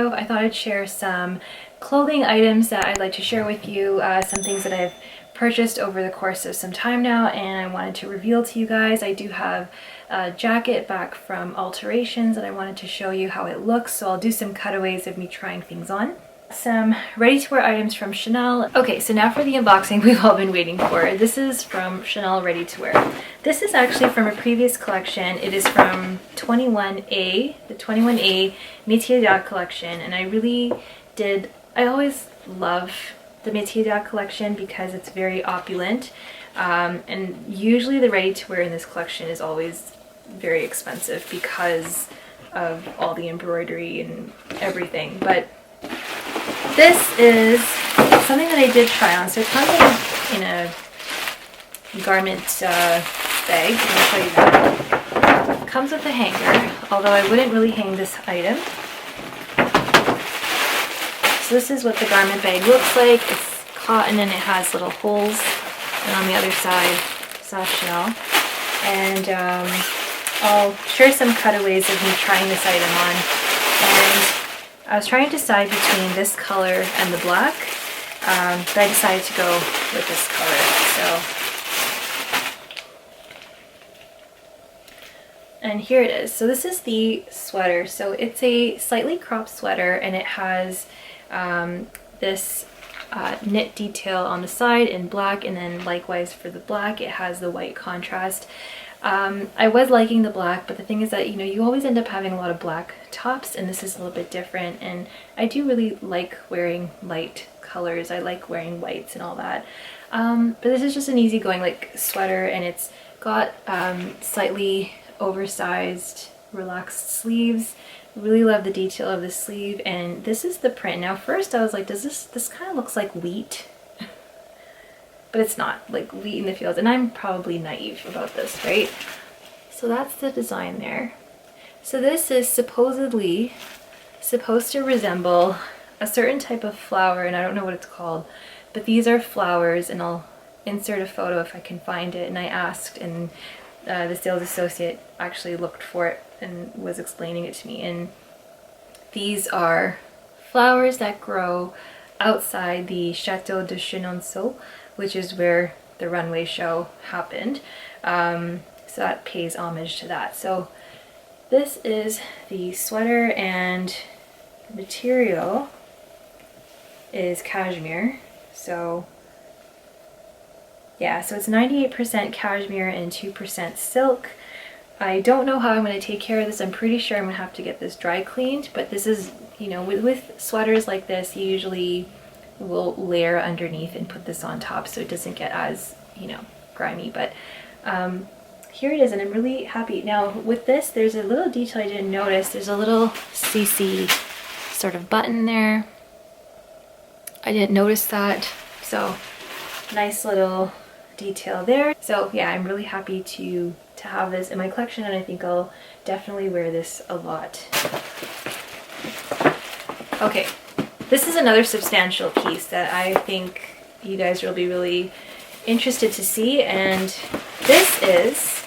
video, I thought I'd share some clothing items that I'd like to share with you, some things that I've purchased over the course of some time now, and I wanted to reveal to you guys. I do have a jacket back from Alterations and I wanted to show you how it looks, so I'll do some cutaways of me trying things on. Some ready-to-wear items from Chanel. Okay, so now for the unboxing we've all been waiting for. This is from Chanel ready-to-wear. This is actually from a previous collection. It is from 21A, the 21A Métier d'Art collection, and I always love the Métier d'Art collection because it's very opulent, and usually the ready-to-wear in this collection is always very expensive because of all the embroidery and everything, but this is something that I did try on. So it comes in a garment bag. I'll show you that. It comes with a hanger, although I wouldn't really hang this item. So this is what the garment bag looks like. It's cotton and it has little holes. And on the other side, Chanel. And I'll share some cutaways of me trying this item on. And I was trying to decide between this color and the black, but I decided to go with this color. And here it is. So this is the sweater. So it's a slightly cropped sweater, and it has this knit detail on the side in black, and then likewise for the black it has the white contrast. I was liking the black, but the thing is that, you always end up having a lot of black tops, and this is a little bit different, and I do really like wearing light colors. I like wearing whites and all that, but this is just an easygoing like sweater, and it's got slightly oversized relaxed sleeves. Really love the detail of the sleeve, and this is the print. Now first I was like, does this kind of looks like wheat? But it's not, like wheat in the fields, and I'm probably naive about this, right? So that's the design there. So this is supposedly supposed to resemble a certain type of flower, and I don't know what it's called, but these are flowers, and I'll insert a photo if I can find it. And I asked, and the sales associate actually looked for it and was explaining it to me, and these are flowers that grow outside the Château de Chenonceau, which is where the runway show happened. So that pays homage to that. So this is the sweater, and the material is cashmere. So yeah, so it's 98% cashmere and 2% silk. I don't know how I'm going to take care of this. I'm pretty sure I'm going to have to get this dry cleaned, but this is, with sweaters like this, you usually will layer underneath and put this on top so it doesn't get as, grimy. But here it is, and I'm really happy. Now with this, there's a little detail I didn't notice. There's a little CC sort of button there. I didn't notice that. So nice little detail there. So yeah, I'm really happy to have this in my collection, and I think I'll definitely wear this a lot. Okay, this is another substantial piece that I think you guys will be really interested to see, and this is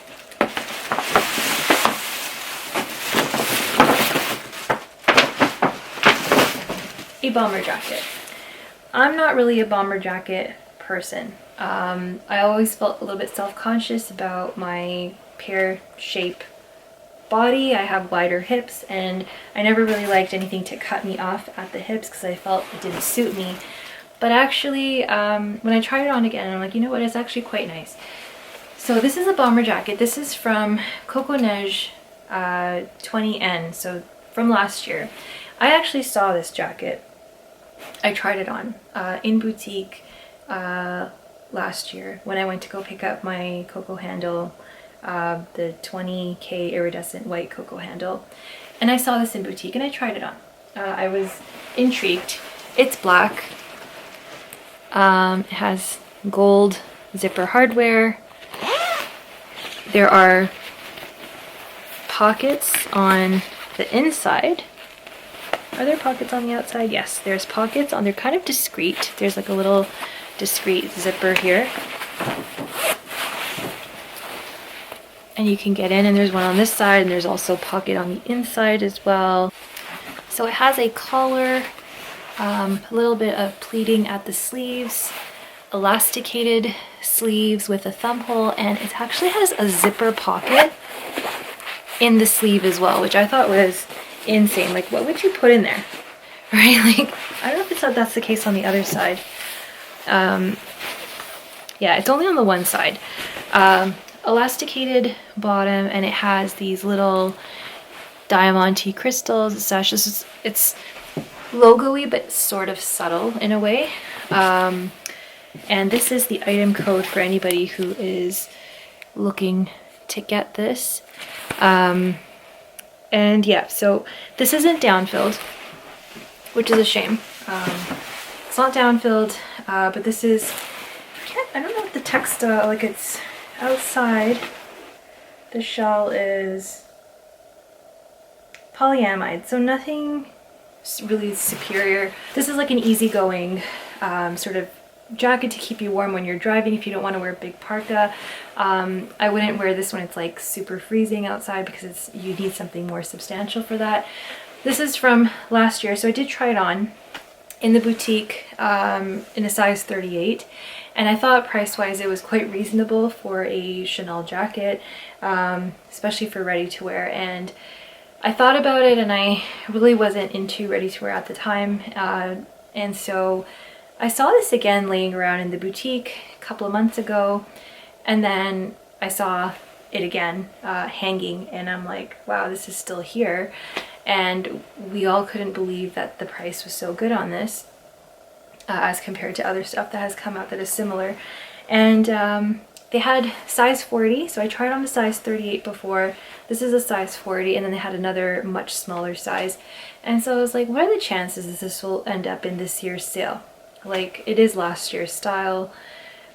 a bomber jacket. I'm not really a bomber jacket person. I always felt a little bit self-conscious about my pear shape body. I have wider hips, and I never really liked anything to cut me off at the hips because I felt it didn't suit me. But actually, when I tried it on again, I'm like, you know what, it's actually quite nice. So this is a bomber jacket. This is from Coco Neige 20N, so from last year. I actually saw this jacket. I tried it on in boutique last year when I went to go pick up my Coco handle, the 20K iridescent white Coco handle, and I saw this in boutique and I tried it on. I was intrigued. It's black. It has gold zipper hardware. There are pockets on the inside. Are there pockets on the outside? Yes, there's pockets on. They're kind of discreet. There's like a little discreet zipper here, and you can get in, and there's one on this side, and there's also a pocket on the inside as well. So it has a collar, a little bit of pleating at the sleeves, elasticated sleeves with a thumb hole, and it actually has a zipper pocket in the sleeve as well, which I thought was insane. Like, what would you put in there? Right? Like, I don't know if that's the case on the other side. Yeah, it's only on the one side. Elasticated bottom, and it has these little diamante crystals. It's logo-y, but sort of subtle in a way. And this is the item code for anybody who is looking to get this. And yeah, so this isn't down-filled, which is a shame. It's not down-filled, but this is, I don't know if the textile, like it's outside, the shell is polyamide, so nothing really superior. This is like an easygoing sort of jacket to keep you warm when you're driving if you don't want to wear a big parka. I wouldn't wear this when it's like super freezing outside because you need something more substantial for that. This is from last year, so I did try it on in the boutique in a size 38, and I thought price-wise it was quite reasonable for a Chanel jacket, especially for ready-to-wear. And I thought about it, and I really wasn't into ready-to-wear at the time, and so I saw this again laying around in the boutique a couple of months ago, and then I saw it again hanging, and I'm like, wow, this is still here. And we all couldn't believe that the price was so good on this as compared to other stuff that has come out that is similar. And they had size 40, so I tried on the size 38 before. This is a size 40, and then they had another much smaller size. And so I was like, what are the chances that this will end up in this year's sale? Like, it is last year's style.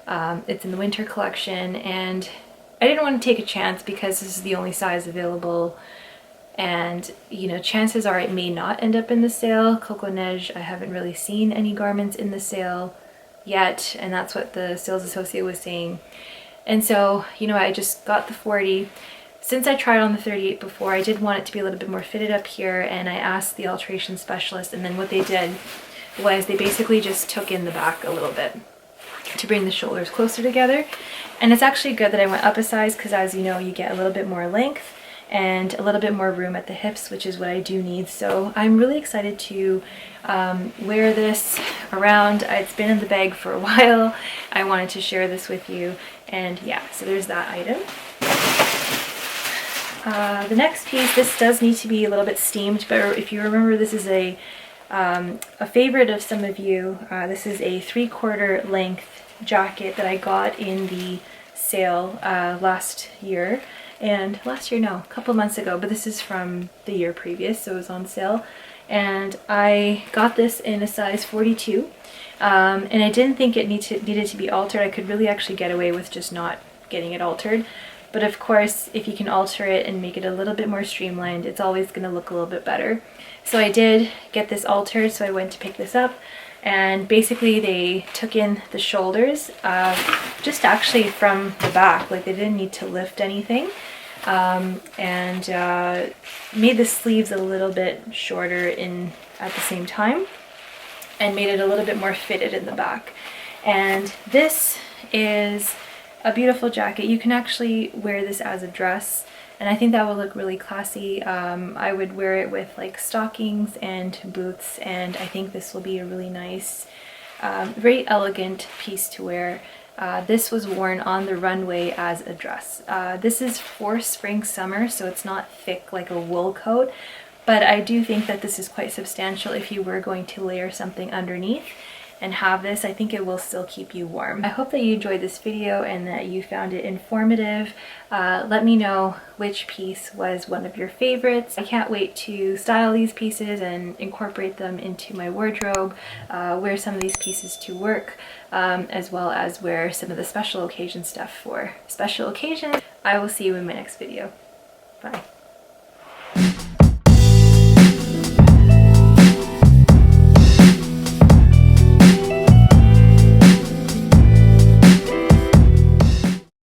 It's in the winter collection, and I didn't want to take a chance because this is the only size available. And, you know, chances are it may not end up in the sale. Coco Neige, I haven't really seen any garments in the sale yet, and that's what the sales associate was saying. And so, you know, I just got the 40. Since I tried on the 38 before, I did want it to be a little bit more fitted up here, and I asked the alteration specialist, and then what they did was they basically just took in the back a little bit to bring the shoulders closer together. And it's actually good that I went up a size because, as you know, you get a little bit more length and a little bit more room at the hips, which is what I do need. So I'm really excited to wear this around. It's been in the bag for a while. I wanted to share this with you, and yeah, so there's that item. The next piece, this does need to be a little bit steamed, but if you remember, this is a favorite of some of you. This is a 3/4 length jacket that I got in the sale last year. And last year, no, a couple months ago, but this is from the year previous, so it was on sale. And I got this in a size 42, and I didn't think it needed to be altered. I could really actually get away with just not getting it altered. But of course, if you can alter it and make it a little bit more streamlined, it's always going to look a little bit better. So I did get this altered, so I went to pick this up. And basically they took in the shoulders just actually from the back, like they didn't need to lift anything, and made the sleeves a little bit shorter at the same time, and made it a little bit more fitted in the back. And this is a beautiful jacket. You can actually wear this as a dress, and I think that will look really classy. I would wear it with like stockings and boots, and I think this will be a really nice, very elegant piece to wear. This was worn on the runway as a dress. This is for spring summer, so it's not thick like a wool coat, but I do think that this is quite substantial if you were going to layer something underneath and have this. I think it will still keep you warm. I hope that you enjoyed this video and that you found it informative. Let me know which piece was one of your favorites. I can't wait to style these pieces and incorporate them into my wardrobe, wear some of these pieces to work, as well as wear some of the special occasion stuff for special occasions. I will see you in my next video. Bye.